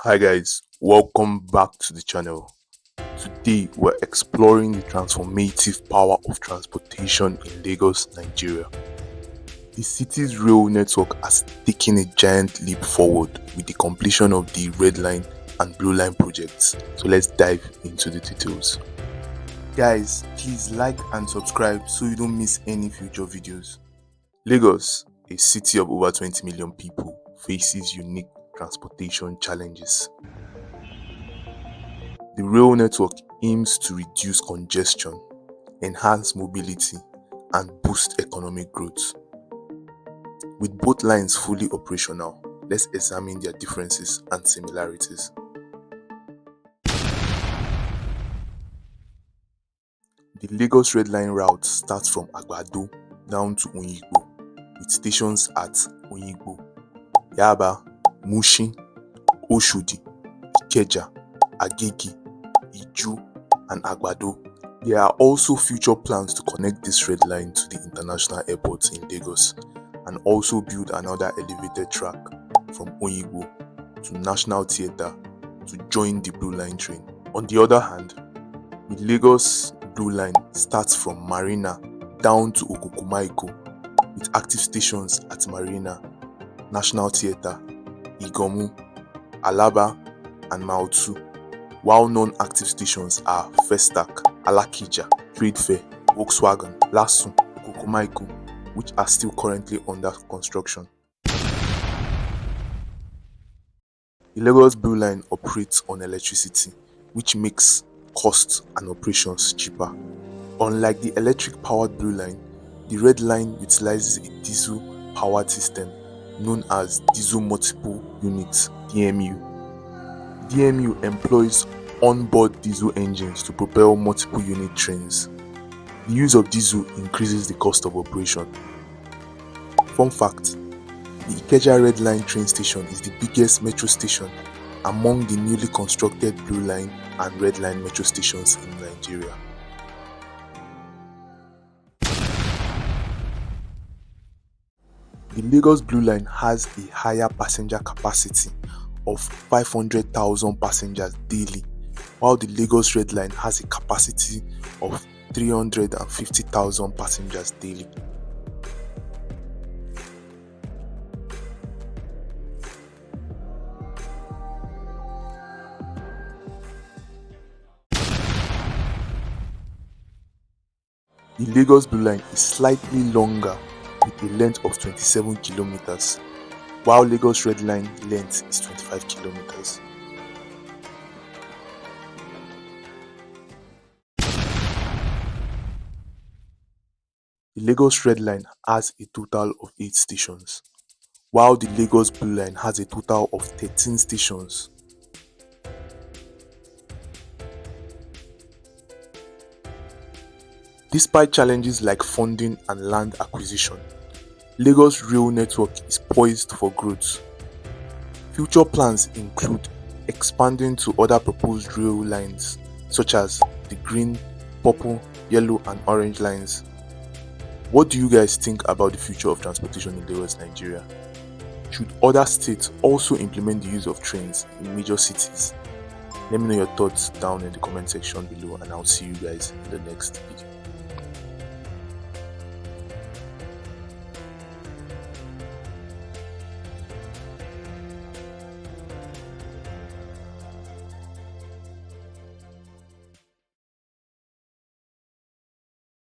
Hi guys, welcome back to the channel. Today we're exploring the transformative power of transportation in Lagos, Nigeria. The city's rail network has taken a giant leap forward with the completion of the Red Line and Blue Line projects. So let's dive into the details. Guys, please like and subscribe so you don't miss any future videos. Lagos, a city of over 20 million people, faces unique transportation challenges. The rail network aims to reduce congestion, enhance mobility, and boost economic growth. With both lines fully operational, let's examine their differences and similarities. The Lagos Red Line route starts from Agbado down to Oyigbo, with stations at Oyigbo, Yaba, Mushin, Oshodi, Ikeja, Agege, Iju, and Agbado. There are also future plans to connect this red line to the international airports in Lagos and also build another elevated track from Oyigbo to National Theatre to join the Blue Line train. On the other hand, the Lagos Blue Line starts from Marina down to Okukumaiko with active stations at Marina, National Theatre, Igomu, Alaba, and Mautu, while non-active stations are Festac, Alakija, Trade Fair, Volkswagen, Lasun, Okukumaiko, which are still currently under construction. The Lagos Blue Line operates on electricity, which makes costs and operations cheaper. Unlike the electric-powered Blue Line, the Red Line utilizes a diesel-powered system known as Diesel Multiple Unit (DMU). DMU employs onboard diesel engines to propel multiple unit trains. The use of diesel increases the cost of operation. Fun fact: the Ikeja Red Line train station is the biggest metro station among the newly constructed Blue Line and Red Line metro stations in Nigeria. The Lagos Blue Line has a higher passenger capacity of 500,000 passengers daily, while the Lagos Red Line has a capacity of 350,000 passengers daily. The Lagos Blue Line is slightly longer with a length of 27 kilometers, while Lagos Red Line length is 25 kilometers. The Lagos Red Line has a total of 8 stations, while the Lagos Blue Line has a total of 13 stations. Despite challenges like funding and land acquisition, Lagos rail network is poised for growth. Future plans include expanding to other proposed rail lines such as the green, purple, yellow and orange lines. What do you guys think about the future of transportation in Lagos, Nigeria? Should other states also implement the use of trains in major cities? Let me know your thoughts down in the comment section below, and I'll see you guys in the next video.